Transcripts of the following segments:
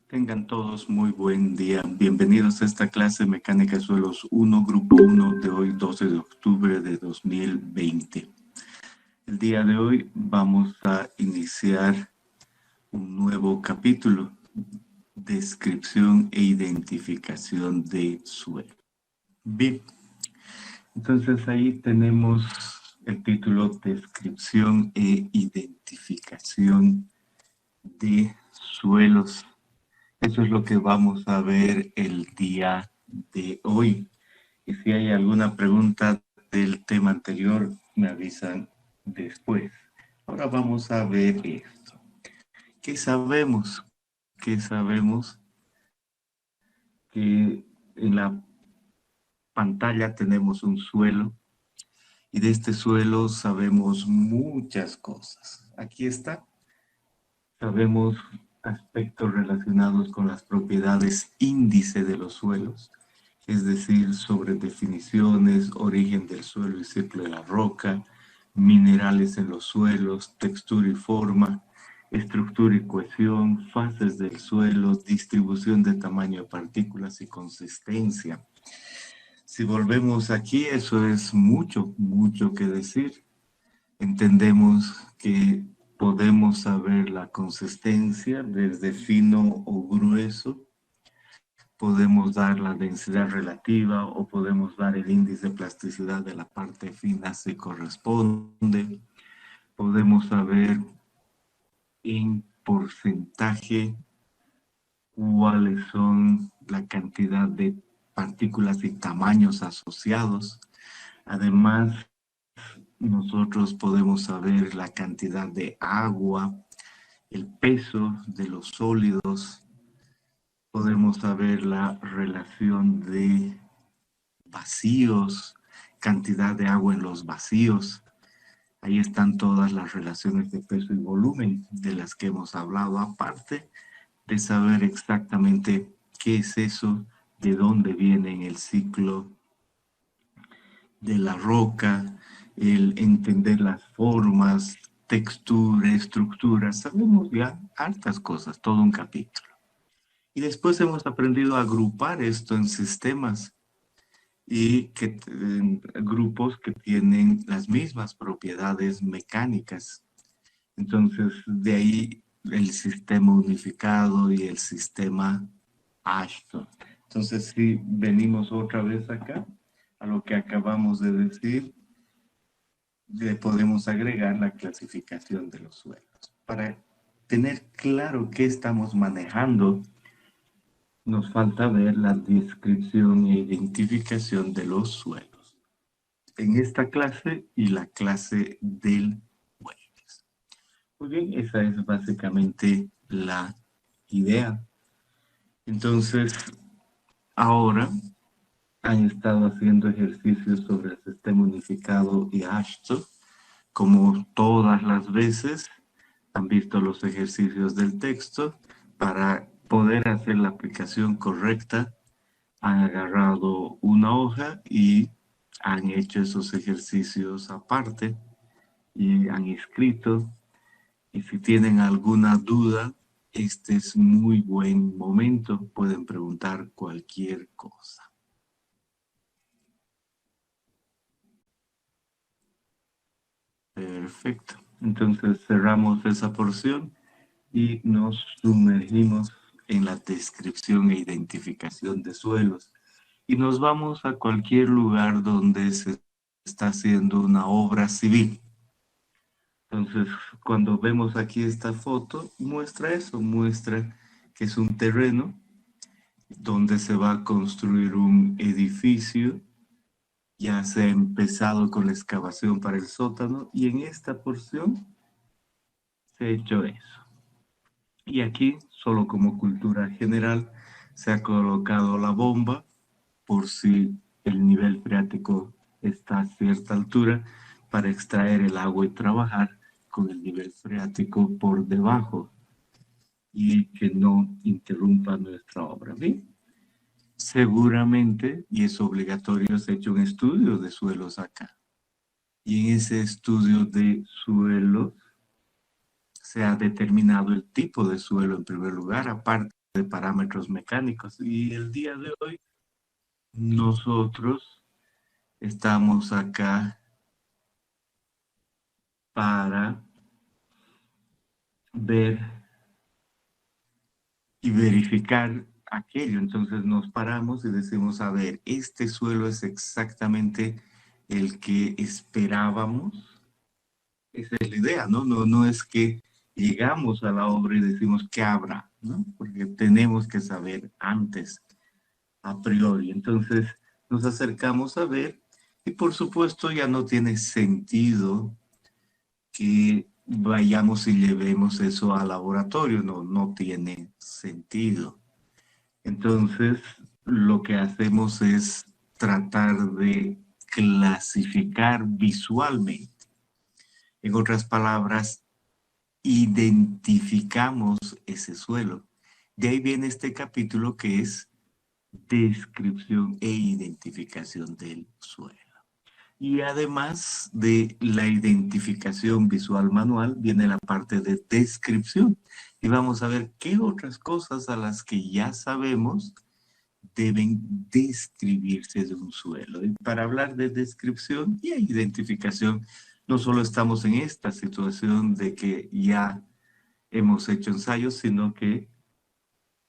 Tengan todos muy buen día. Bienvenidos a esta clase Mecánica de Suelos 1, Grupo 1 de hoy, 12 de octubre de 2020. El día de hoy vamos a iniciar un nuevo capítulo, descripción e identificación de suelo. Bien, entonces ahí tenemos el título Descripción e identificación de suelos. Eso es lo que vamos a ver el día de hoy. Y si hay alguna pregunta del tema anterior, me avisan después. Ahora vamos a ver esto. ¿Qué sabemos? ¿Qué sabemos? Que en la pantalla tenemos un suelo y de este suelo sabemos muchas cosas. Aquí está. Sabemos aspectos relacionados con las propiedades índice de los suelos, es decir, sobre definiciones, origen del suelo y ciclo de la roca, minerales en los suelos, textura y forma, estructura y cohesión, fases del suelo, distribución de tamaño de partículas y consistencia. Si volvemos aquí, eso es mucho que decir. Entendemos que podemos saber la consistencia desde fino o grueso, podemos dar la densidad relativa o podemos dar el índice de plasticidad de la parte fina si corresponde, podemos saber en porcentaje cuáles son la cantidad de partículas y tamaños asociados. Además, nosotros podemos saber la cantidad de agua, el peso de los sólidos, podemos saber la relación de vacíos, cantidad de agua en los vacíos. Ahí están todas las relaciones de peso y volumen de las que hemos hablado, aparte de saber exactamente qué es eso, de dónde viene en el ciclo de la roca, el entender las formas, textura, estructura. Sabemos ya hartas cosas, todo un capítulo. Y después hemos aprendido a agrupar esto en sistemas y en grupos que tienen las mismas propiedades mecánicas. Entonces, de ahí el sistema unificado y el sistema Ashton. Entonces, si venimos otra vez acá, a lo que acabamos de decir, le podemos agregar la clasificación de los suelos. Para tener claro qué estamos manejando, nos falta ver la descripción e identificación de los suelos en esta clase y la clase del jueves. Muy bien, esa es básicamente la idea. Entonces, ahora han estado haciendo ejercicios sobre el sistema unificado y Ashton. Como todas las veces, han visto los ejercicios del texto. Para poder hacer la aplicación correcta, han agarrado una hoja y han hecho esos ejercicios aparte y han escrito. Y si tienen alguna duda, este es muy buen momento. Pueden preguntar cualquier cosa. Perfecto. Entonces cerramos esa porción y nos sumergimos en la descripción e identificación de suelos. Y nos vamos a cualquier lugar donde se está haciendo una obra civil. Entonces, cuando vemos aquí esta foto, muestra eso, muestra que es un terreno donde se va a construir un edificio. Ya se ha empezado con la excavación para el sótano y en esta porción se ha hecho eso. Y aquí, solo como cultura general, se ha colocado la bomba por si el nivel freático está a cierta altura para extraer el agua y trabajar con el nivel freático por debajo y que no interrumpa nuestra obra. ¿Bien? Seguramente, y es obligatorio, se ha hecho un estudio de suelos acá. Y en ese estudio de suelos se ha determinado el tipo de suelo en primer lugar, aparte de parámetros mecánicos. Y el día de hoy nosotros estamos acá para ver y verificar aquello. Entonces nos paramos y decimos, a ver, este suelo es exactamente el que esperábamos. Esa es la idea, ¿no? No es que llegamos a la obra y decimos qué habrá, ¿no? Porque tenemos que saber antes, a priori. Entonces nos acercamos a ver y por supuesto ya no tiene sentido que vayamos y llevemos eso al laboratorio, no tiene sentido. Entonces, lo que hacemos es tratar de clasificar visualmente. En otras palabras, identificamos ese suelo. De ahí viene este capítulo que es descripción e identificación del suelo. Y además de la identificación visual manual, viene la parte de descripción. Y vamos a ver qué otras cosas a las que ya sabemos deben describirse de un suelo. Y para hablar de descripción y identificación, no solo estamos en esta situación de que ya hemos hecho ensayos, sino que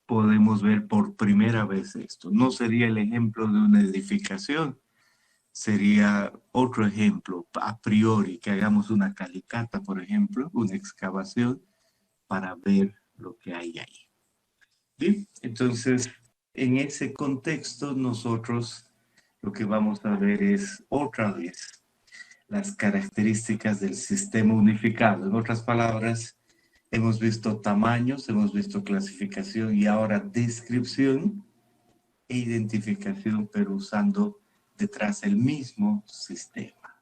podemos ver por primera vez esto. No sería el ejemplo de una edificación, sería otro ejemplo a priori, que hagamos una calicata, por ejemplo, una excavación para ver lo que hay ahí. Bien, entonces, en ese contexto, nosotros lo que vamos a ver es otra vez las características del sistema unificado. En otras palabras, hemos visto tamaños, hemos visto clasificación y ahora descripción e identificación, pero usando detrás el mismo sistema.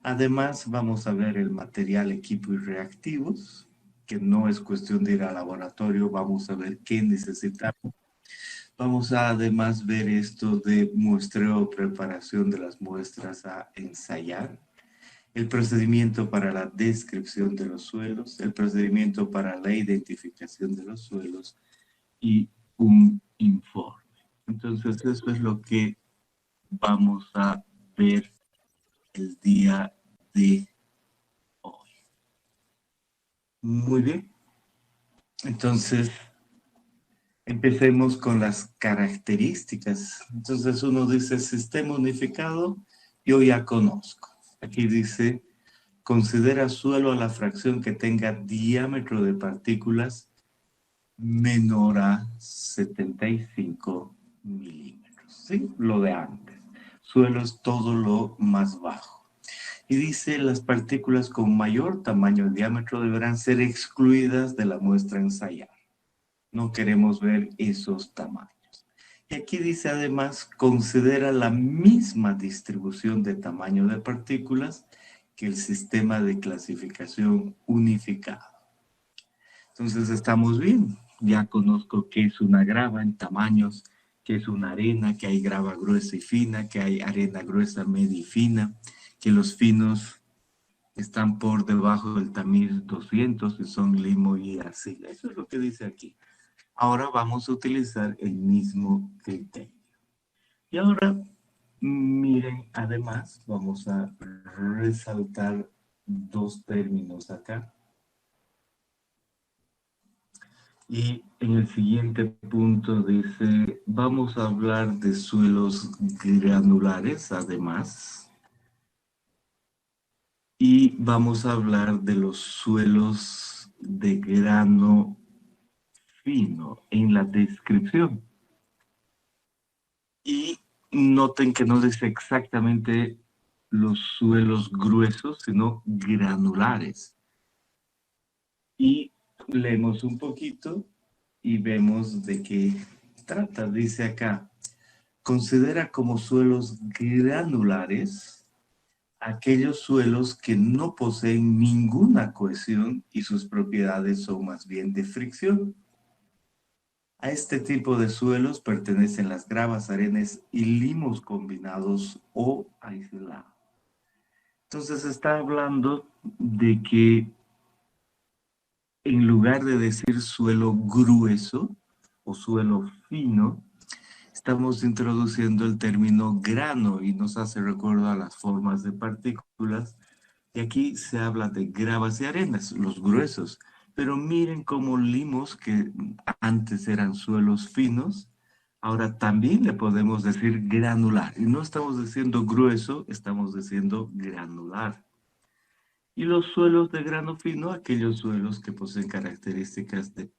Además, vamos a ver el material, equipo y reactivos, que no es cuestión de ir al laboratorio, vamos a ver qué necesitamos. Vamos a además ver esto de muestreo o preparación de las muestras a ensayar, el procedimiento para la descripción de los suelos, el procedimiento para la identificación de los suelos y un informe. Entonces, eso es lo que vamos a ver el día de hoy. Muy bien. Entonces, empecemos con las características. Entonces, uno dice sistema unificado, yo ya conozco. Aquí dice, considera suelo a la fracción que tenga diámetro de partículas menor a 75 milímetros. ¿Sí? Lo de antes. Suelo es todo lo más bajo. Y dice, las partículas con mayor tamaño de diámetro deberán ser excluidas de la muestra ensayada. No queremos ver esos tamaños. Y aquí dice además, considera la misma distribución de tamaño de partículas que el sistema de clasificación unificado. Entonces estamos bien. Ya conozco qué es una grava en tamaños, qué es una arena, que hay grava gruesa y fina, que hay arena gruesa, media y fina, que los finos están por debajo del tamiz 200 y son limo y arcilla. Eso es lo que dice aquí. Ahora vamos a utilizar el mismo criterio. Y ahora, miren, además, vamos a resaltar dos términos acá. Y en el siguiente punto dice, vamos a hablar de suelos granulares, además. Y vamos a hablar de los suelos de grano fino en la descripción. Y noten que no dice exactamente los suelos gruesos, sino granulares. Y leemos un poquito y vemos de qué trata. Dice acá, considera como suelos granulares aquellos suelos que no poseen ninguna cohesión y sus propiedades son más bien de fricción. A este tipo de suelos pertenecen las gravas, arenas y limos combinados o aislados. Entonces está hablando de que en lugar de decir suelo grueso, o suelo fino, estamos introduciendo el término grano y nos hace recuerdo a las formas de partículas. Y aquí se habla de gravas y arenas, los gruesos. Pero miren cómo limos, que antes eran suelos finos, ahora también le podemos decir granular. Y no estamos diciendo grueso, estamos diciendo granular. Y los suelos de grano fino, aquellos suelos que poseen características de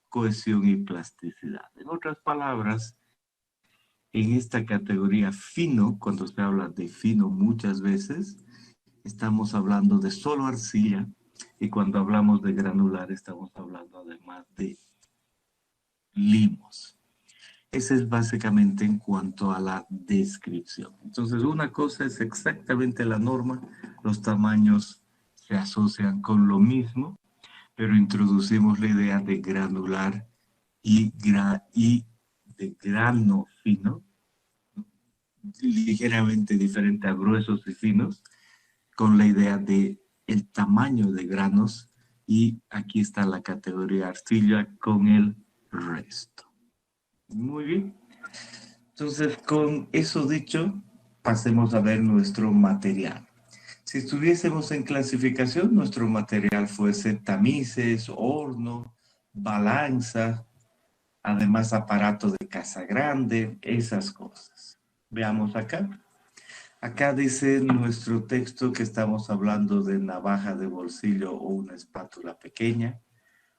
cohesión y plasticidad. En otras palabras, en esta categoría fino, cuando se habla de fino muchas veces, estamos hablando de solo arcilla, y cuando hablamos de granular estamos hablando además de limos. Ese es básicamente en cuanto a la descripción. Entonces, una cosa es exactamente la norma, los tamaños se asocian con lo mismo, pero introducimos la idea de granular y de grano fino, ligeramente diferente a gruesos y finos, con la idea de el tamaño de granos, y aquí está la categoría arcilla con el resto. Muy bien. Entonces, con eso dicho, pasemos a ver nuestro material. Si estuviésemos en clasificación, nuestro material fuese tamices, horno, balanza, además aparato de casa grande, esas cosas. Veamos acá. Acá dice nuestro texto que estamos hablando de navaja de bolsillo o una espátula pequeña,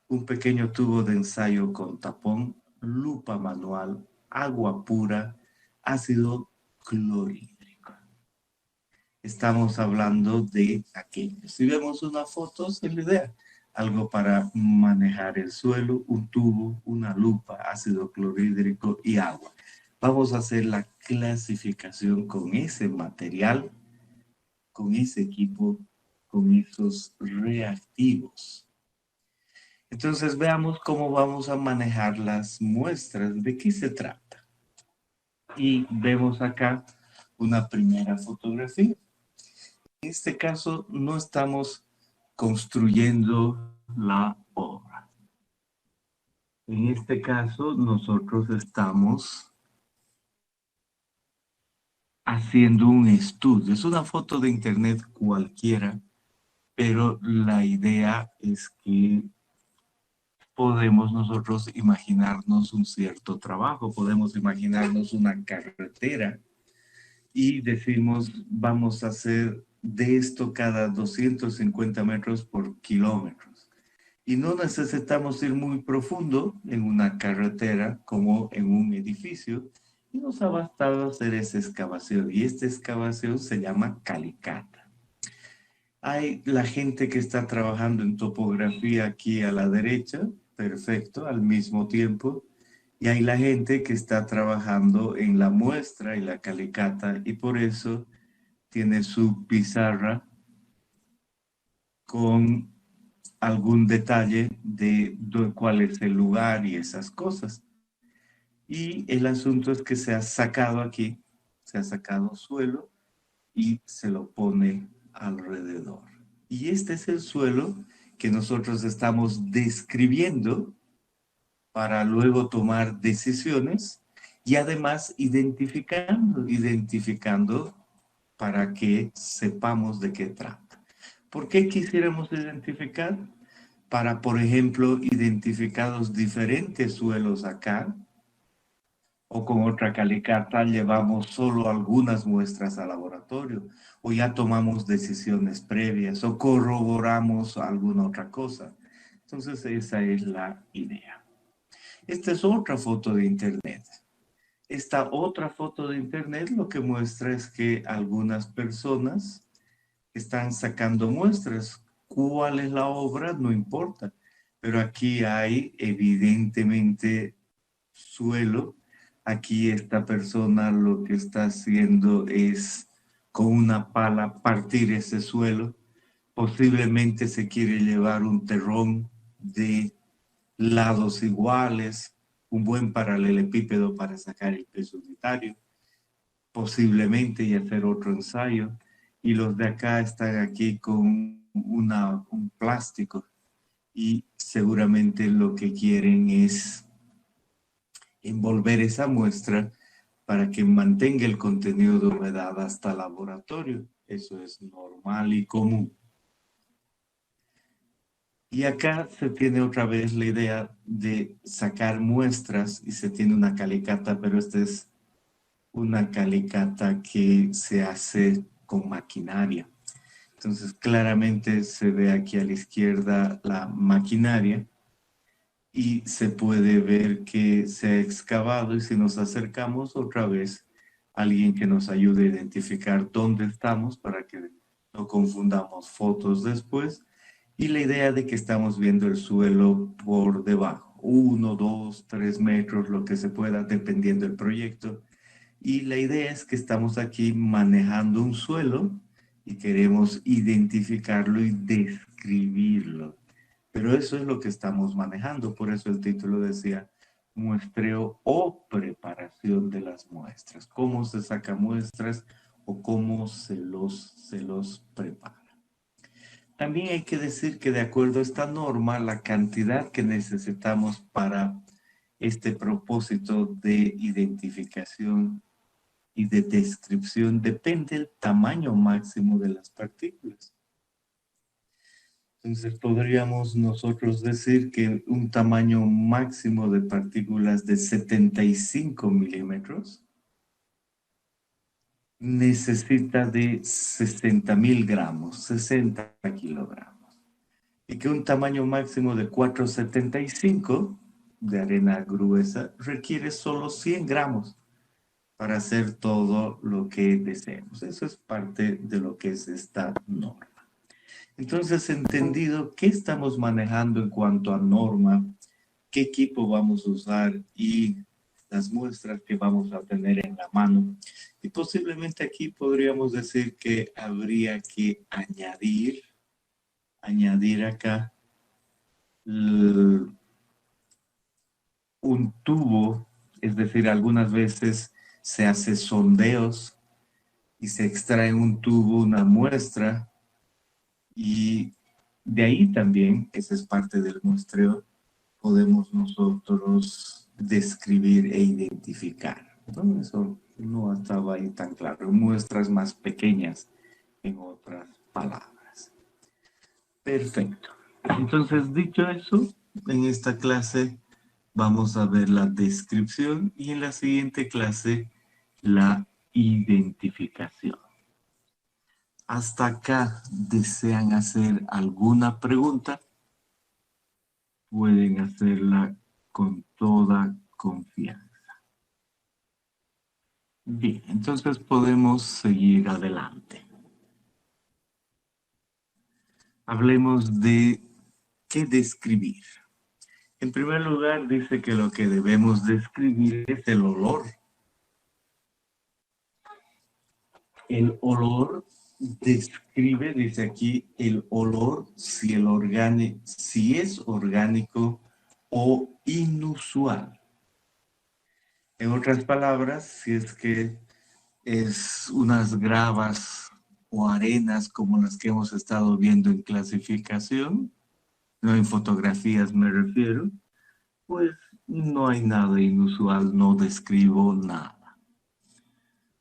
un pequeño tubo de ensayo con tapón, lupa manual, agua pura, ácido clorhídrico. Estamos hablando de aquello. Si vemos una foto, es la idea. Algo para manejar el suelo, un tubo, una lupa, ácido clorhídrico y agua. Vamos a hacer la clasificación con ese material, con ese equipo, con esos reactivos. Entonces veamos cómo vamos a manejar las muestras, de qué se trata. Y vemos acá una primera fotografía. En este caso no estamos construyendo la obra. En este caso nosotros estamos haciendo un estudio. Es una foto de internet cualquiera, pero la idea es que podemos nosotros imaginarnos un cierto trabajo, podemos imaginarnos una carretera y decimos, vamos a hacer de esto cada 250 metros por kilómetros. Y no necesitamos ir muy profundo en una carretera como en un edificio, y nos ha bastado hacer esa excavación. Y esta excavación se llama calicata. Hay la gente que está trabajando en topografía aquí a la derecha, perfecto, al mismo tiempo. Y hay la gente que está trabajando en la muestra y la calicata, y por eso tiene su pizarra con algún detalle de cuál es el lugar y esas cosas. Y el asunto es que se ha sacado aquí, se ha sacado suelo y se lo pone alrededor. Y este es el suelo que nosotros estamos describiendo para luego tomar decisiones, y además identificando para que sepamos de qué trata. ¿Por qué quisiéramos identificar? Para, por ejemplo, identificar los diferentes suelos acá, o con otra calicata llevamos solo algunas muestras al laboratorio, o ya tomamos decisiones previas, o corroboramos alguna otra cosa. Entonces esa es la idea. Esta es otra foto de internet. Esta otra foto de internet lo que muestra es que algunas personas están sacando muestras. ¿Cuál es la obra? No importa. Pero aquí hay evidentemente suelo. Aquí esta persona lo que está haciendo es con una pala partir ese suelo. Posiblemente se quiere llevar un terrón de lados iguales, un buen paralelepípedo para sacar el peso unitario, posiblemente, y hacer otro ensayo. Y los de acá están aquí con un plástico, y seguramente lo que quieren es envolver esa muestra para que mantenga el contenido de humedad hasta el laboratorio. Eso es normal y común. Y acá se tiene otra vez la idea de sacar muestras y se tiene una calicata, pero esta es una calicata que se hace con maquinaria. Entonces claramente se ve aquí a la izquierda la maquinaria y se puede ver que se ha excavado y si nos acercamos otra vez, alguien que nos ayude a identificar dónde estamos para que no confundamos fotos después. Y la idea de que estamos viendo el suelo por debajo, 1, 2, 3 metros, lo que se pueda, dependiendo del proyecto. Y la idea es que estamos aquí manejando un suelo y queremos identificarlo y describirlo. Pero eso es lo que estamos manejando, por eso el título decía muestreo o preparación de las muestras. Cómo se saca muestras o cómo se los prepara. También hay que decir que de acuerdo a esta norma, la cantidad que necesitamos para este propósito de identificación y de descripción depende del tamaño máximo de las partículas. Entonces podríamos nosotros decir que un tamaño máximo de partículas de 75 milímetros necesita de 60.000 gramos, 60 kilogramos. Y que un tamaño máximo de 475 de arena gruesa requiere solo 100 gramos para hacer todo lo que deseemos. Eso es parte de lo que es esta norma. Entonces, entendido qué estamos manejando en cuanto a norma, qué equipo vamos a usar y las muestras que vamos a tener en la mano. Y posiblemente aquí podríamos decir que habría que añadir acá un tubo, es decir, algunas veces se hace sondeos y se extrae un tubo, una muestra, y de ahí también, esa es parte del muestreo, podemos nosotros describir e identificar, ¿no? Eso no estaba ahí tan claro. Muestras más pequeñas, en otras palabras. Perfecto. Entonces, dicho eso, en esta clase vamos a ver la descripción y en la siguiente clase la identificación. ¿Hasta acá desean hacer alguna pregunta? Pueden hacerla con toda confianza. Bien, entonces podemos seguir adelante. Hablemos de qué describir. En primer lugar, dice que lo que debemos describir es el olor. El olor describe, dice aquí, el olor si es orgánico o inusual. En otras palabras, si es que es unas gravas o arenas como las que hemos estado viendo en clasificación, no en fotografías me refiero, pues no hay nada inusual, no describo nada.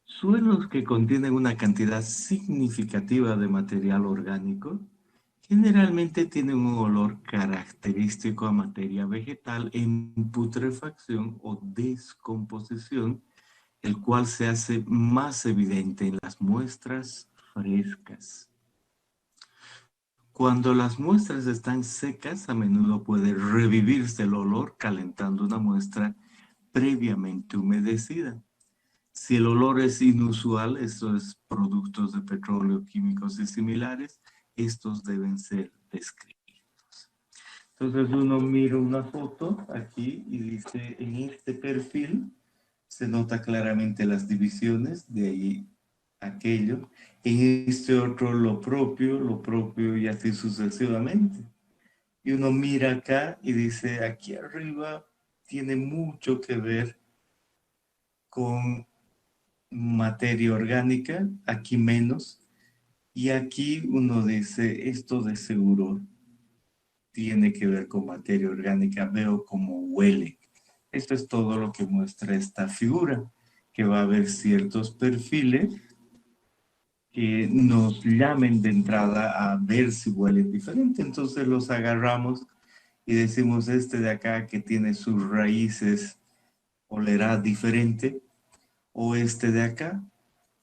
Suelos que contienen una cantidad significativa de material orgánico generalmente tienen un olor característico a materia vegetal en putrefacción o descomposición, el cual se hace más evidente en las muestras frescas. Cuando las muestras están secas, a menudo puede revivirse el olor calentando una muestra previamente humedecida. Si el olor es inusual, esto es productos de petróleo, químicos y similares, estos deben ser descritos. Entonces uno mira una foto aquí y dice, en este perfil se nota claramente las divisiones, de ahí aquello. En este otro lo propio y así sucesivamente. Y uno mira acá y dice, aquí arriba tiene mucho que ver con materia orgánica, aquí menos. Y aquí uno dice, esto de seguro tiene que ver con materia orgánica, veo cómo huele. Esto es todo lo que muestra esta figura, que va a haber ciertos perfiles que nos llamen de entrada a ver si huelen diferente. Entonces los agarramos y decimos, este de acá que tiene sus raíces olerá diferente, o este de acá.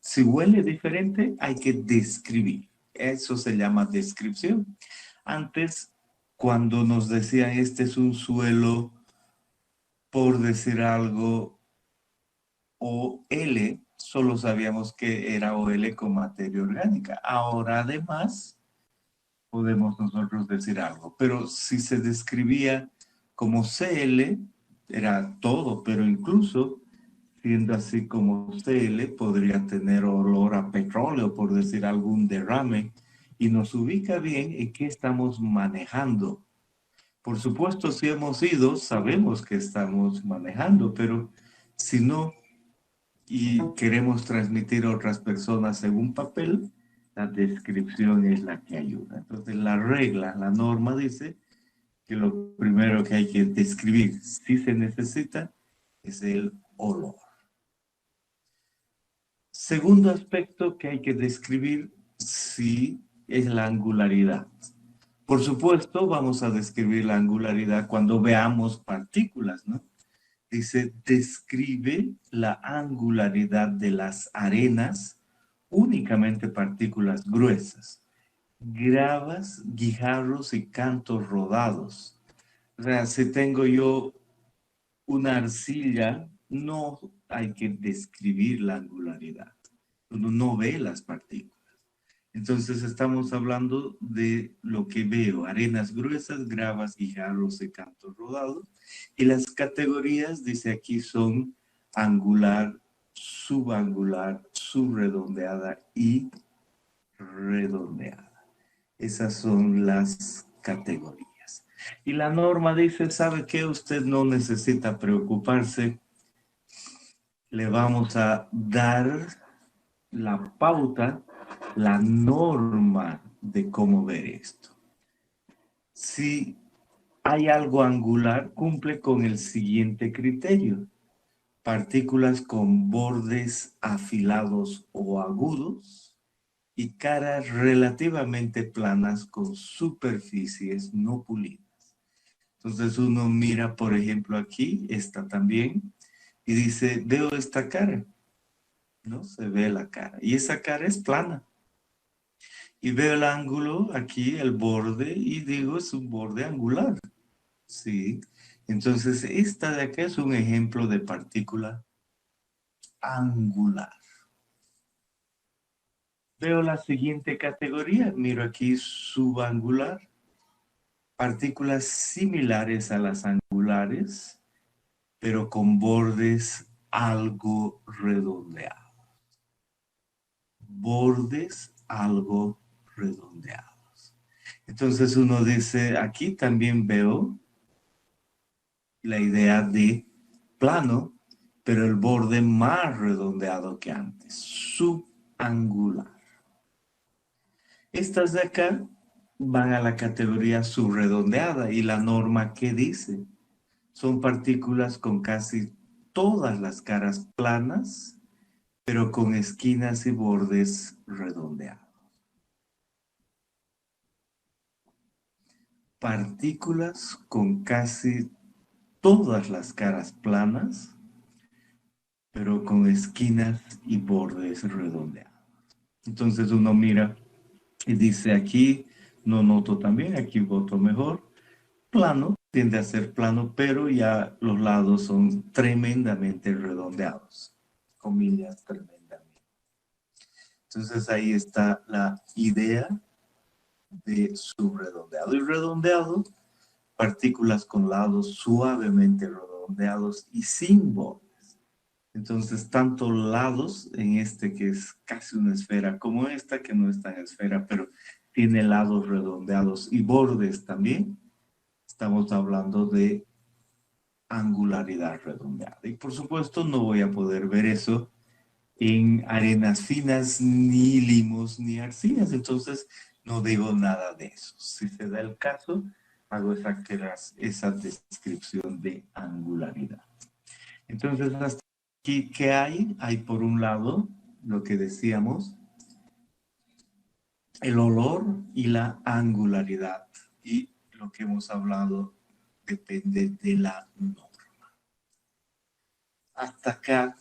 Si huele diferente, hay que describir. Eso se llama descripción. Antes, cuando nos decían este es un suelo, por decir algo, OL, solo sabíamos que era OL con materia orgánica. Ahora, además, podemos nosotros decir algo. Pero si se describía como CL, era todo, pero incluso siendo así como CL, podría tener olor a petróleo, por decir algún derrame, y nos ubica bien en qué estamos manejando. Por supuesto, si hemos ido, sabemos que estamos manejando, pero si no, y queremos transmitir a otras personas en un papel, la descripción es la que ayuda. Entonces, la regla, la norma dice que lo primero que hay que describir, si se necesita, es el olor. Segundo aspecto que hay que describir, sí, es la angularidad. Por supuesto, vamos a describir la angularidad cuando veamos partículas, ¿no? Dice, describe la angularidad de las arenas, únicamente partículas gruesas, gravas, guijarros y cantos rodados. O sea, si tengo yo una arcilla, no hay que describir la angularidad. Uno no ve las partículas. Entonces estamos hablando de lo que veo, arenas gruesas, gravas, guijarros y cantos rodados. Y las categorías, dice aquí, son angular, subangular, subredondeada y redondeada. Esas son las categorías. Y la norma dice, ¿sabe qué? Usted no necesita preocuparse. Le vamos a dar la pauta, la norma de cómo ver esto. Si hay algo angular, cumple con el siguiente criterio. Partículas con bordes afilados o agudos y caras relativamente planas con superficies no pulidas. Entonces uno mira, por ejemplo, aquí, esta también, y dice, veo esta cara, ¿no? Se ve la cara. Y esa cara es plana. Y veo el ángulo aquí, el borde, y digo, es un borde angular. Sí. Entonces, esta de acá es un ejemplo de partícula angular. Veo la siguiente categoría. Miro aquí subangular. Partículas similares a las angulares, pero con bordes algo redondeados. Bordes algo redondeados. Entonces uno dice, aquí también veo la idea de plano, pero el borde más redondeado que antes, subangular. Estas de acá van a la categoría subredondeada y la norma que dice, son partículas con casi todas las caras planas, pero con esquinas y bordes redondeados. Partículas con casi todas las caras planas, pero con esquinas y bordes redondeados. Entonces uno mira y dice aquí, no noto también, aquí voto mejor. Plano, tiende a ser plano, pero ya los lados son tremendamente redondeados. Comillas, tremendamente. Entonces ahí está la idea de subredondeado. Y redondeado, partículas con lados suavemente redondeados y sin bordes. Entonces, tanto lados en este que es casi una esfera, como esta que no es tan esfera, pero tiene lados redondeados y bordes también. Estamos hablando de angularidad redondeada. Y por supuesto no voy a poder ver eso en arenas finas, ni limos, ni arcillas. Entonces no digo nada de eso. Si se da el caso, hago esa descripción de angularidad. Entonces, hasta aquí, ¿qué hay? Hay por un lado lo que decíamos, el olor y la angularidad. Y lo que hemos hablado depende de la norma. Hasta acá,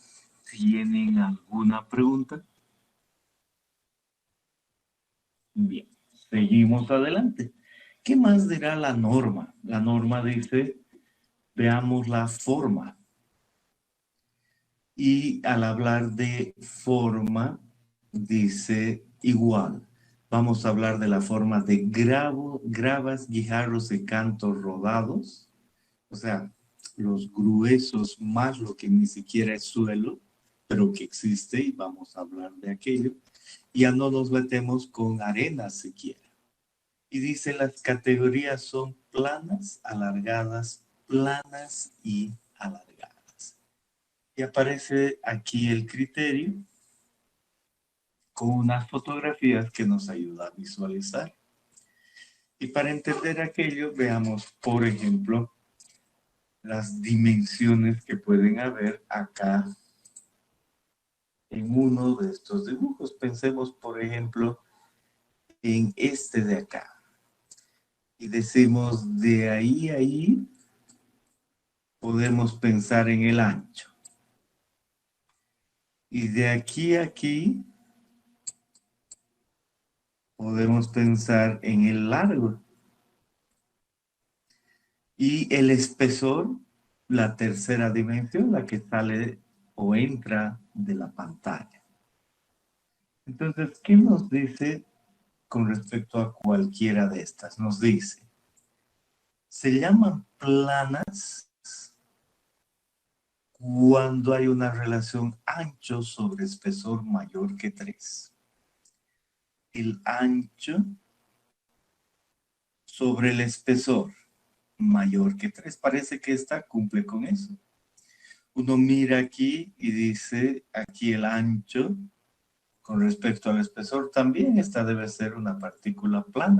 ¿tienen alguna pregunta? Bien, seguimos adelante. ¿Qué más dirá la norma? La norma dice, veamos la forma. Y al hablar de forma, dice igual. Vamos a hablar de la forma de gravas, guijarros y cantos rodados. O sea, los gruesos más lo que ni siquiera es suelo, pero que existe y vamos a hablar de aquello. Ya no nos metemos con arena siquiera. Y dice las categorías son planas y alargadas. Y aparece aquí el criterio con unas fotografías que nos ayuda a visualizar. Y para entender aquello, veamos, por ejemplo, las dimensiones que pueden haber acá en uno de estos dibujos. Pensemos, por ejemplo, en este de acá. Y decimos, de ahí a ahí, podemos pensar en el ancho. Y de aquí a aquí, podemos pensar en el largo. Y el espesor, la tercera dimensión, la que sale o entra de la pantalla. Entonces, ¿qué nos dice con respecto a cualquiera de estas? Nos dice, se llaman planas cuando hay una relación ancho sobre espesor mayor que 3. El ancho sobre el espesor mayor que 3. Parece que esta cumple con eso. Uno mira aquí y dice, aquí el ancho con respecto al espesor también, esta debe ser una partícula plana.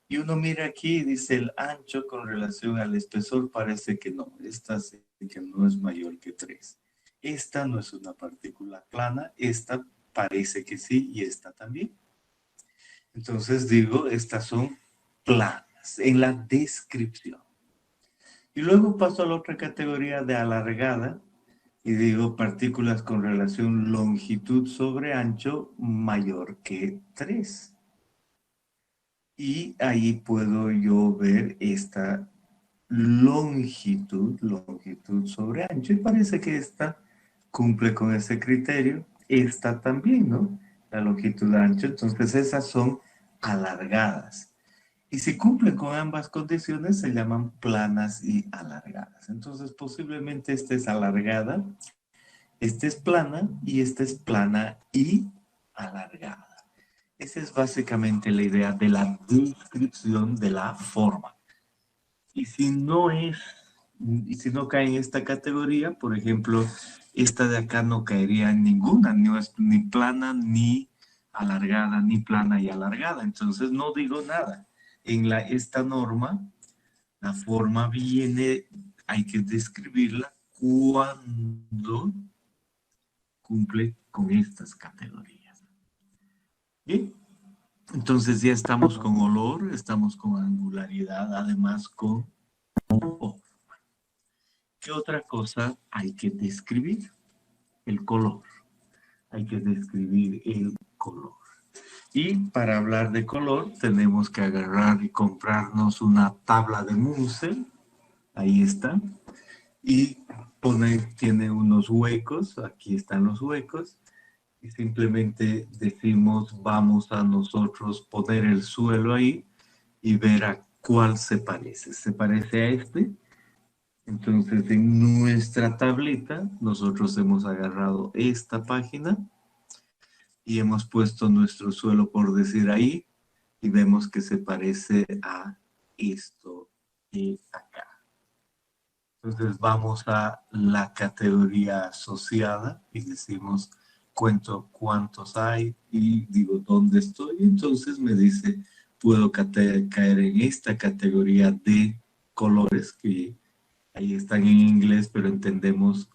Y uno mira aquí y dice el ancho con relación al espesor, parece que no, esta sí que no es mayor que 3. Esta no es una partícula plana, esta parece que sí y esta también. Entonces digo, estas son planas en la descripción. Y luego paso a la otra categoría de alargada y digo partículas con relación longitud sobre ancho mayor que 3. Y ahí puedo yo ver esta longitud sobre ancho. Y parece que esta cumple con ese criterio. Esta también, ¿no? La longitud de ancho. Entonces esas son alargadas. Y si cumplen con ambas condiciones, se llaman planas y alargadas. Entonces posiblemente esta es alargada, esta es plana y esta es plana y alargada. Esa es básicamente la idea de la descripción de la forma. Y si no cae en esta categoría, por ejemplo, esta de acá no caería en ninguna, no es ni plana ni alargada, ni plana y alargada. Entonces no digo nada. En esta norma, la forma viene, hay que describirla cuando cumple con estas categorías. Bien. Entonces ya estamos con olor, estamos con angularidad, además con forma. ¿Qué otra cosa hay que describir? El color. Hay que describir el color. Y para hablar de color tenemos que agarrar y comprarnos una tabla de Munsell. Ahí está. Y tiene unos huecos. Aquí están los huecos. Y simplemente decimos, vamos a nosotros poner el suelo ahí y ver a cuál se parece. ¿Se parece a este? Entonces, en nuestra tablita, nosotros hemos agarrado esta página y hemos puesto nuestro suelo, por decir ahí, y vemos que se parece a esto de acá. Entonces, vamos a la categoría asociada y decimos, cuento cuántos hay y digo dónde estoy. Entonces me dice, puedo caer en esta categoría de colores que Ahí están en inglés, pero entendemos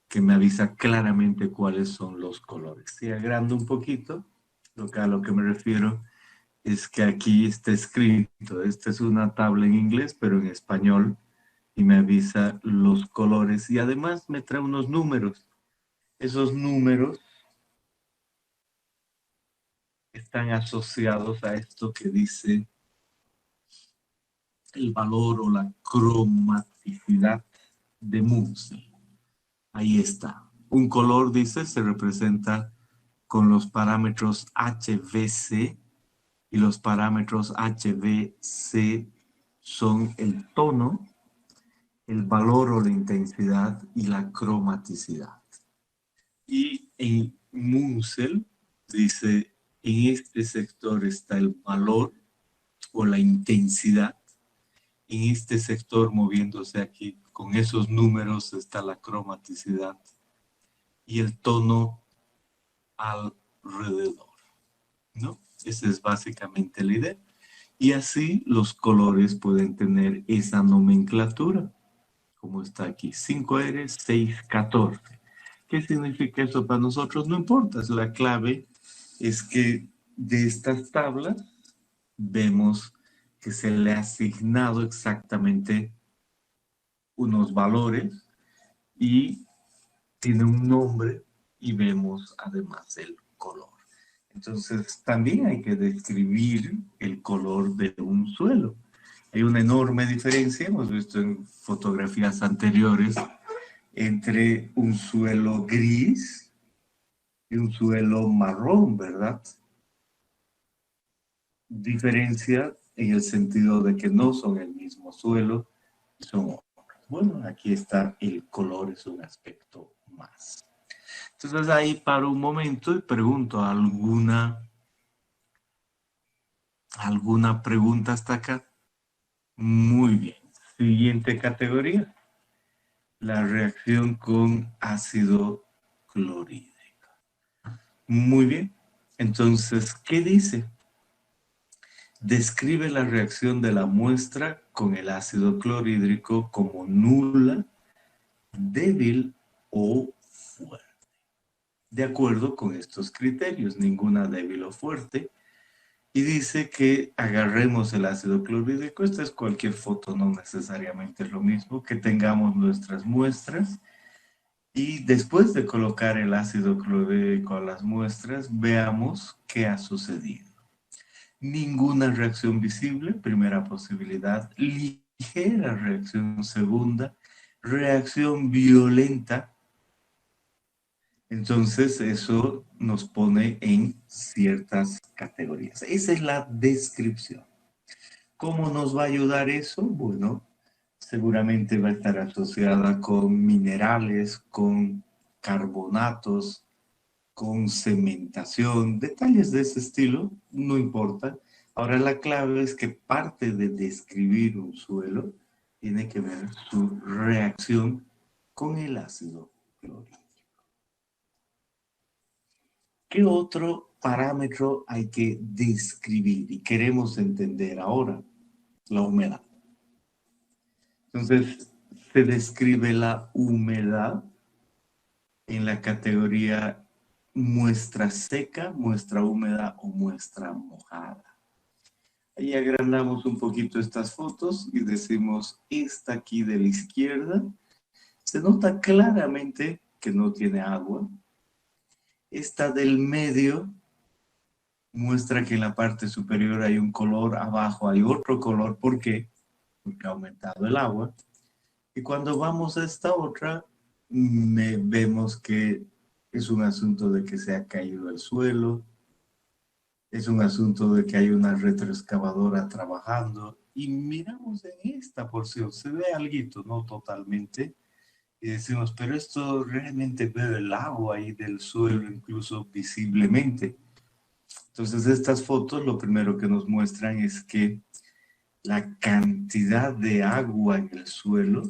que me avisa claramente cuáles son los colores. Si agrando un poquito, a lo que me refiero es que aquí está escrito, esta es una tabla en inglés, pero en español, y me avisa los colores y además me trae unos números. Esos números están asociados a esto que dice el valor o la cromaticidad de Munsell. Ahí está. Un color, dice, se representa con los parámetros HVC y los parámetros HVC son el tono, el valor o la intensidad y la cromaticidad. Y en Munsell dice, en este sector está el valor o la intensidad. En este sector, moviéndose aquí, con esos números está la cromaticidad y el tono alrededor, ¿no? Esa es básicamente la idea. Y así los colores pueden tener esa nomenclatura, como está aquí, 5R, 6, 14. ¿Qué significa eso para nosotros? No importa, la clave es que de estas tablas vemos que se le ha asignado exactamente unos valores y tiene un nombre y vemos además el color. Entonces también hay que describir el color de un suelo. Hay una enorme diferencia, hemos visto en fotografías anteriores, entre un suelo gris y un suelo marrón, ¿verdad? Diferencia en el sentido de que no son el mismo suelo, son otros. Bueno, aquí está el color, es un aspecto más. Entonces ahí paro un momento y pregunto, ¿alguna pregunta hasta acá? Muy bien. Siguiente categoría, la reacción con ácido clorhídrico. Muy bien. Entonces, ¿qué dice? Describe la reacción de la muestra con el ácido clorhídrico como nula, débil o fuerte. De acuerdo con estos criterios, ninguna débil o fuerte. Y dice que agarremos el ácido clorhídrico. Esta es cualquier foto, no necesariamente es lo mismo. Que tengamos nuestras muestras. Y después de colocar el ácido clorhídrico a las muestras, veamos qué ha sucedido. Ninguna reacción visible, primera posibilidad. Ligera reacción, segunda. Reacción violenta. Entonces eso nos pone en ciertas categorías. Esa es la descripción. ¿Cómo nos va a ayudar eso? Bueno, seguramente va a estar asociada con minerales, con carbonatos, con cementación, detalles de ese estilo, no importa. Ahora la clave es que parte de describir un suelo tiene que ver su reacción con el ácido clorhídrico. ¿Qué otro parámetro hay que describir y queremos entender ahora? La humedad. Entonces, se describe la humedad en la categoría muestra seca, muestra húmeda o muestra mojada. Ahí agrandamos un poquito estas fotos y decimos, esta aquí de la izquierda, se nota claramente que no tiene agua. Esta del medio muestra que en la parte superior hay un color, abajo hay otro color. ¿Por qué? Porque ha aumentado el agua. Y cuando vamos a esta otra, vemos que es un asunto de que se ha caído el suelo, es un asunto de que hay una retroexcavadora trabajando. Y miramos en esta porción, se ve alguito, no totalmente, y decimos, pero esto realmente bebe el agua ahí del suelo, incluso visiblemente. Entonces estas fotos lo primero que nos muestran es que la cantidad de agua en el suelo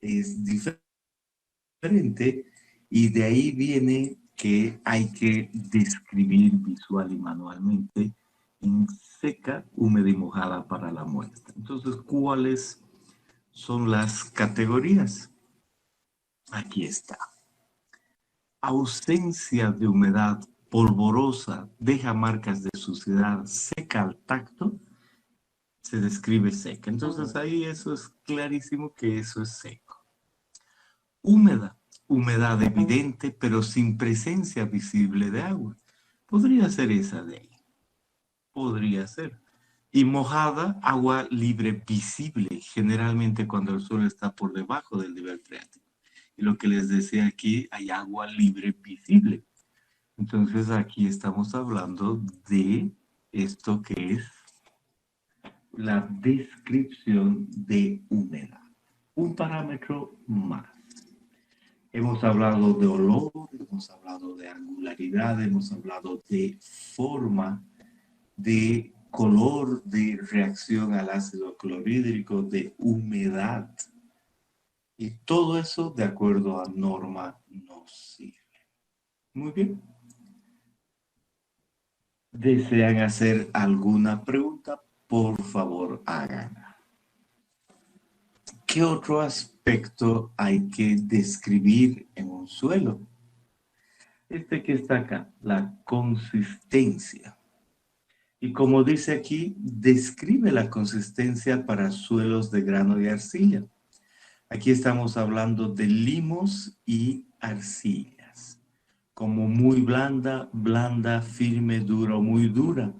es diferente y de ahí viene que hay que describir visual y manualmente en seca, húmeda y mojada para la muestra. Entonces, ¿cuáles son las categorías. Aquí está. Ausencia de humedad, polvorosa, deja marcas de suciedad, seca al tacto, se describe seca. Entonces ahí eso es clarísimo que eso es seco. Húmeda, humedad evidente, pero sin presencia visible de agua. Podría ser esa de ahí. Podría ser. Y mojada, agua libre visible, generalmente cuando el suelo está por debajo del nivel freático. Y lo que les decía aquí, hay agua libre visible. Entonces aquí estamos hablando de esto que es la descripción de humedad. Un parámetro más. Hemos hablado de olor, hemos hablado de angularidad, hemos hablado de forma, de color, de reacción al ácido clorhídrico, de humedad. Y todo eso de acuerdo a norma nos sirve. Muy bien. ¿Desean hacer alguna pregunta? Por favor, háganla. ¿Qué otro aspecto hay que describir en un suelo? Este que está acá, la consistencia. Y como dice aquí, describe la consistencia para suelos de grano y arcilla. Aquí estamos hablando de limos y arcillas, como muy blanda, blanda, firme, dura o muy dura,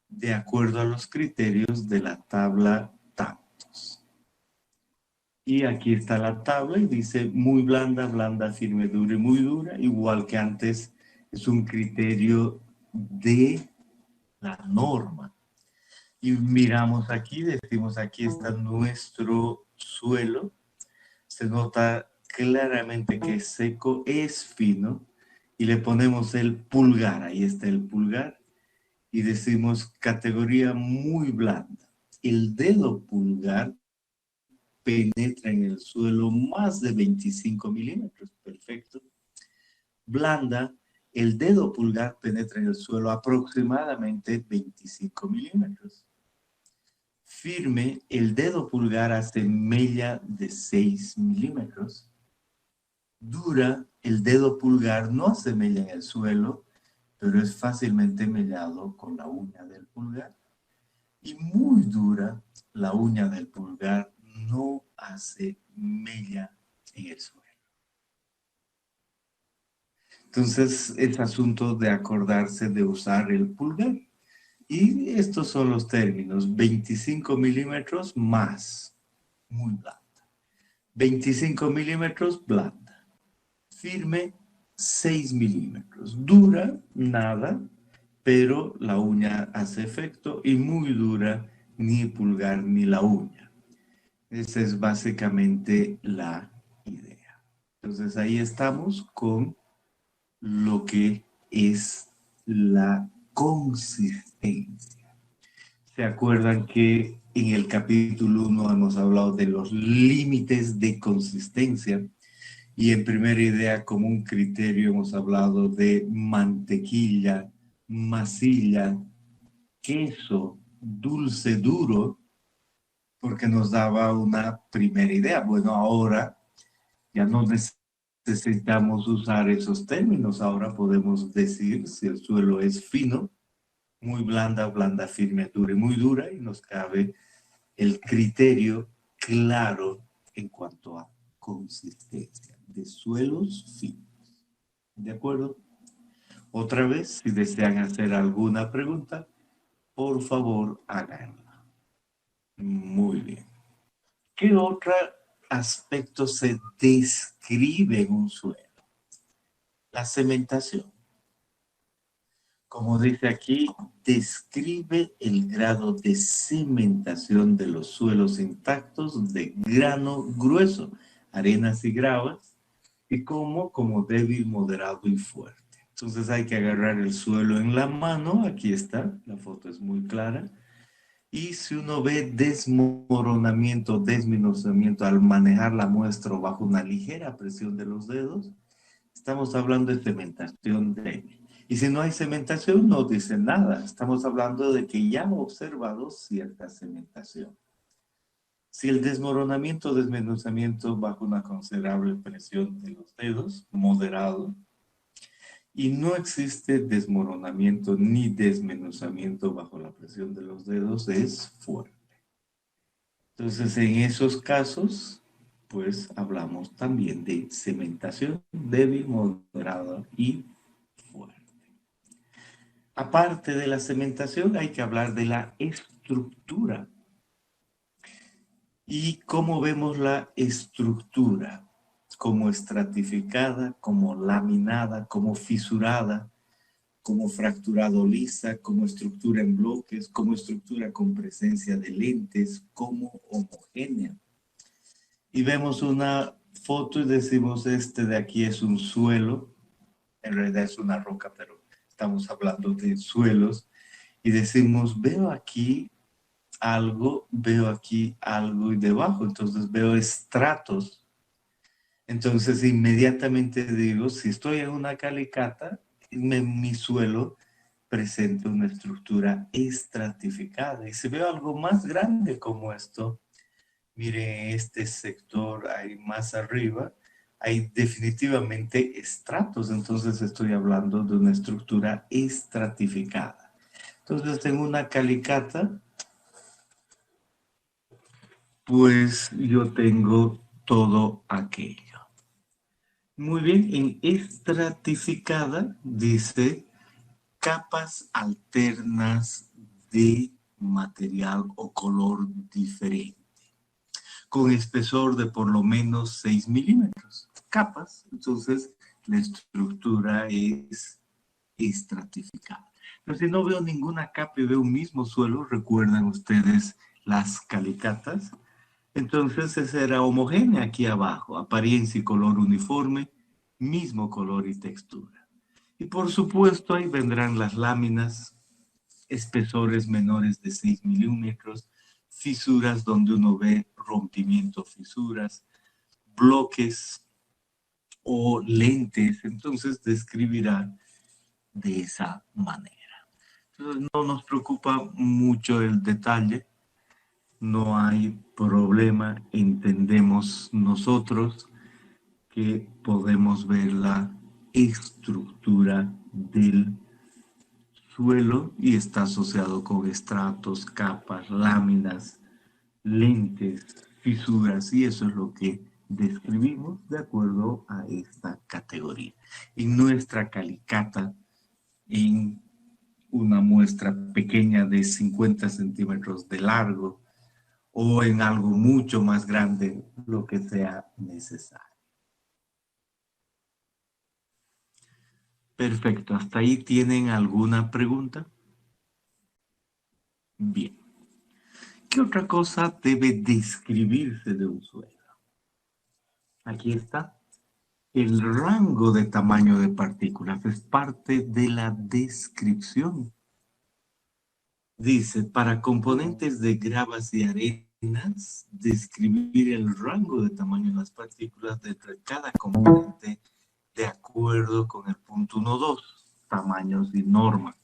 de acuerdo a los criterios de la tabla Tantos. Y aquí está la tabla y dice muy blanda, blanda, firme, dura y muy dura, igual que antes es un criterio de la norma. Y miramos aquí, decimos aquí está nuestro suelo, se nota claramente que es seco, es fino, y le ponemos el pulgar, ahí está el pulgar, y decimos categoría muy blanda. El dedo pulgar penetra en el suelo más de 25 milímetros, perfecto. Blanda, el dedo pulgar penetra en el suelo aproximadamente 25 milímetros. Firme, el dedo pulgar hace mella de 6 milímetros. Dura, el dedo pulgar no hace mella en el suelo, pero es fácilmente mellado con la uña del pulgar. Y muy dura, la uña del pulgar no hace mella en el suelo. Entonces es asunto de acordarse de usar el pulgar. Y estos son los términos: 25 milímetros más, muy blanda. 25 milímetros, blanda. Firme, 6 milímetros. Dura, nada, pero la uña hace efecto. Y muy dura, ni el pulgar ni la uña. Esa es básicamente la idea. Entonces ahí estamos con lo que es la consistencia. ¿Se acuerdan que en el capítulo 1 hemos hablado de los límites de consistencia? Y en primera idea, como un criterio, hemos hablado de mantequilla, masilla, queso, dulce duro, porque nos daba una primera idea. Bueno, ahora ya no necesitamos usar esos términos. Ahora podemos decir si el suelo es fino, muy blanda, blanda, firme, dura y muy dura, y nos cabe el criterio claro en cuanto a consistencia de suelos finos. ¿De acuerdo? Otra vez, si desean hacer alguna pregunta, por favor, háganla. Muy bien. ¿Qué otro aspecto se describe en un suelo? La cementación. Como dice aquí, describe el grado de cementación de los suelos intactos de grano grueso, arenas y gravas, y como débil, moderado y fuerte. Entonces hay que agarrar el suelo en la mano, aquí está, la foto es muy clara, y si uno ve desmoronamiento, desminuzamiento al manejar la muestra bajo una ligera presión de los dedos, estamos hablando de cementación débil. Y si no hay cementación, no dice nada. Estamos hablando de que ya ha observado cierta cementación. Si el desmoronamiento o desmenuzamiento bajo una considerable presión de los dedos, moderado, y no existe desmoronamiento ni desmenuzamiento bajo la presión de los dedos, es fuerte. Entonces, en esos casos, pues hablamos también de cementación débil, moderada y fuerte. Aparte de la cementación, hay que hablar de la estructura. ¿Y cómo vemos la estructura? Como estratificada, como laminada, como fisurada, como fracturado lisa, como estructura en bloques, como estructura con presencia de lentes, como homogénea. Y vemos una foto y decimos, este de aquí es un suelo, en realidad es una roca, pero estamos hablando de suelos, y decimos, veo aquí algo y debajo, entonces veo estratos. Entonces inmediatamente digo, si estoy en una calicata, mi suelo presenta una estructura estratificada. Y si veo algo más grande como esto, mire, este sector ahí más arriba, hay definitivamente estratos, entonces estoy hablando de una estructura estratificada. Entonces tengo una calicata, pues yo tengo todo aquello. Muy bien, en estratificada dice capas alternas de material o color diferente, con espesor de por lo menos 6 milímetros. Capas, entonces la estructura es estratificada. Pero si no veo ninguna capa y veo un mismo suelo, recuerdan ustedes las calicatas, entonces esa era homogénea aquí abajo, apariencia y color uniforme, mismo color y textura. Y por supuesto ahí vendrán las láminas, espesores menores de 6 milímetros, fisuras donde uno ve rompimiento, fisuras, bloques o lentes, entonces describirá de esa manera. Entonces no nos preocupa mucho el detalle, no hay problema, entendemos nosotros que podemos ver la estructura del suelo y está asociado con estratos, capas, láminas, lentes, fisuras, y eso es lo que describimos de acuerdo a esta categoría. En nuestra calicata, en una muestra pequeña de 50 centímetros de largo o en algo mucho más grande, lo que sea necesario. Perfecto, ¿hasta ahí tienen alguna pregunta? Bien. ¿Qué otra cosa debe describirse de un suelo? Aquí está. El rango de tamaño de partículas es parte de la descripción. Dice, para componentes de gravas y arenas, describir el rango de tamaño de las partículas de cada componente de acuerdo con el punto 1.2, tamaños y norma.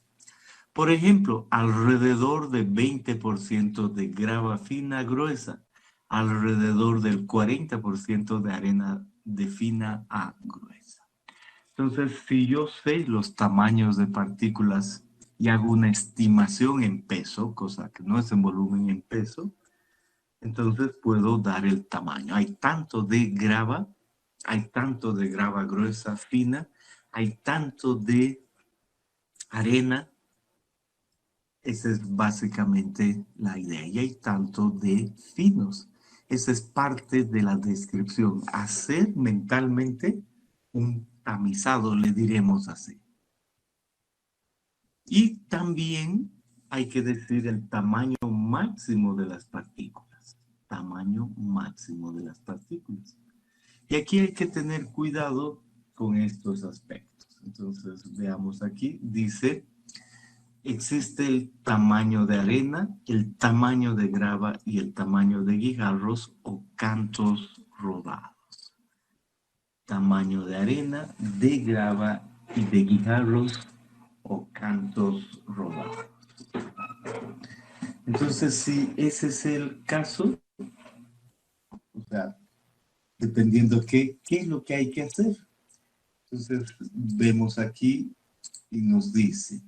Por ejemplo, alrededor de 20% de grava fina gruesa, alrededor del 40% de arena de fina a gruesa. Entonces, si yo sé los tamaños de partículas y hago una estimación en peso, cosa que no es en volumen, en peso, entonces puedo dar el tamaño. Hay tanto de grava gruesa, fina, hay tanto de arena. Esa es básicamente la idea. Y hay tanto de finos. Esa es parte de la descripción. Hacer mentalmente un tamizado, le diremos así. Y también hay que decir el tamaño máximo de las partículas. Tamaño máximo de las partículas. Y aquí hay que tener cuidado con estos aspectos. Entonces, veamos aquí. Dice, existe el tamaño de arena, el tamaño de grava y el tamaño de guijarros o cantos rodados. Tamaño de arena, de grava y de guijarros o cantos rodados. Entonces, si ese es el caso, sea, dependiendo qué es lo que hay que hacer. Entonces, vemos aquí y nos dice,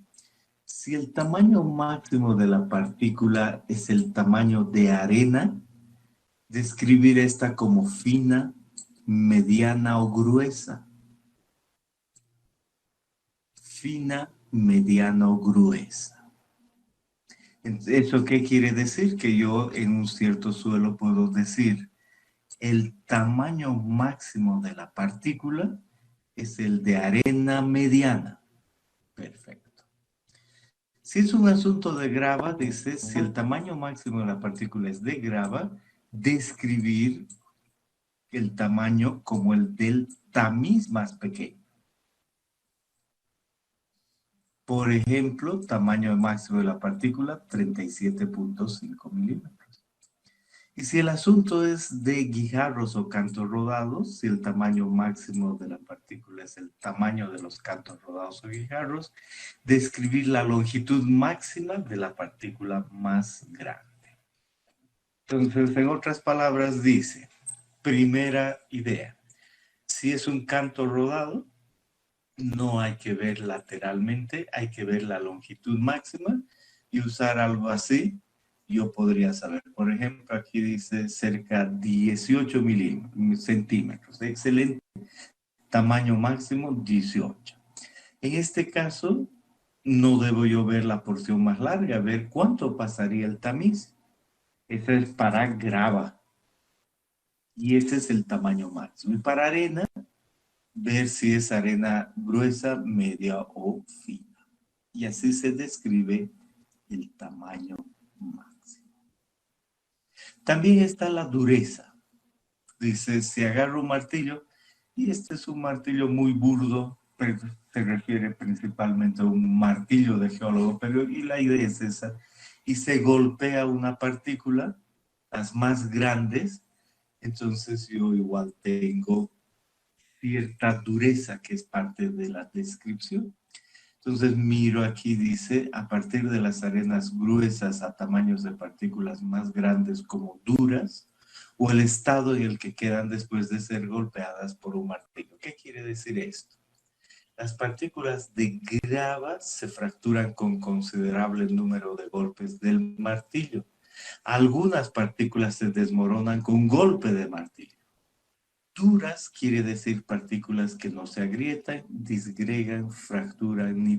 si el tamaño máximo de la partícula es el tamaño de arena, describir esta como fina, mediana o gruesa. Fina, mediana o gruesa. ¿Eso qué quiere decir? Que yo en un cierto suelo puedo decir el tamaño máximo de la partícula es el de arena mediana. Perfecto. Si es un asunto de grava, dice, si el tamaño máximo de la partícula es de grava, describir el tamaño como el del tamiz más pequeño. Por ejemplo, tamaño máximo de la partícula, 37.5 milímetros. Y si el asunto es de guijarros o cantos rodados, si el tamaño máximo de la partícula es el tamaño de los cantos rodados o guijarros, describir la longitud máxima de la partícula más grande. Entonces, en otras palabras, dice, primera idea, si es un canto rodado, no hay que ver lateralmente, hay que ver la longitud máxima y usar algo así. Yo podría saber, por ejemplo, aquí dice cerca 18 centímetros. Excelente. Tamaño máximo 18. En este caso, no debo yo ver la porción más larga, ver cuánto pasaría el tamiz. Ese es para grava. Y ese es el tamaño máximo. Y para arena, ver si es arena gruesa, media o fina. Y así se describe el tamaño máximo. También está la dureza. Dice, si agarro un martillo, y este es un martillo muy burdo, pero se refiere principalmente a un martillo de geólogo, pero y la idea es esa, y se golpea una partícula, las más grandes, entonces yo igual tengo cierta dureza que es parte de la descripción. Entonces miro aquí, dice, a partir de las arenas gruesas a tamaños de partículas más grandes como duras, o el estado en el que quedan después de ser golpeadas por un martillo. ¿Qué quiere decir esto? Las partículas de grava se fracturan con considerable número de golpes del martillo. Algunas partículas se desmoronan con un golpe de martillo. Duras quiere decir partículas que no se agrietan, disgregan, fracturan ni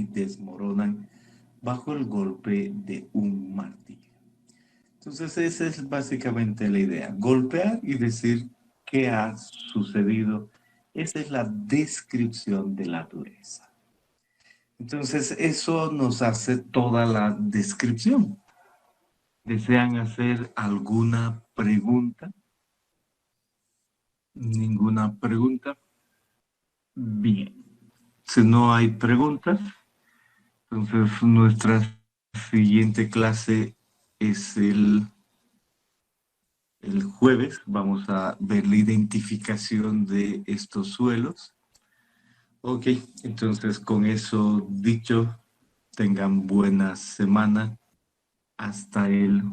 desmoronan bajo el golpe de un martillo. Entonces esa es básicamente la idea, golpear y decir qué ha sucedido. Esa es la descripción de la dureza. Entonces eso nos hace toda la descripción. ¿Desean hacer alguna pregunta? ¿Ninguna pregunta? Bien. Si no hay preguntas, entonces nuestra siguiente clase es el jueves. Vamos a ver la identificación de estos suelos. Ok, entonces con eso dicho, tengan buena semana. Hasta el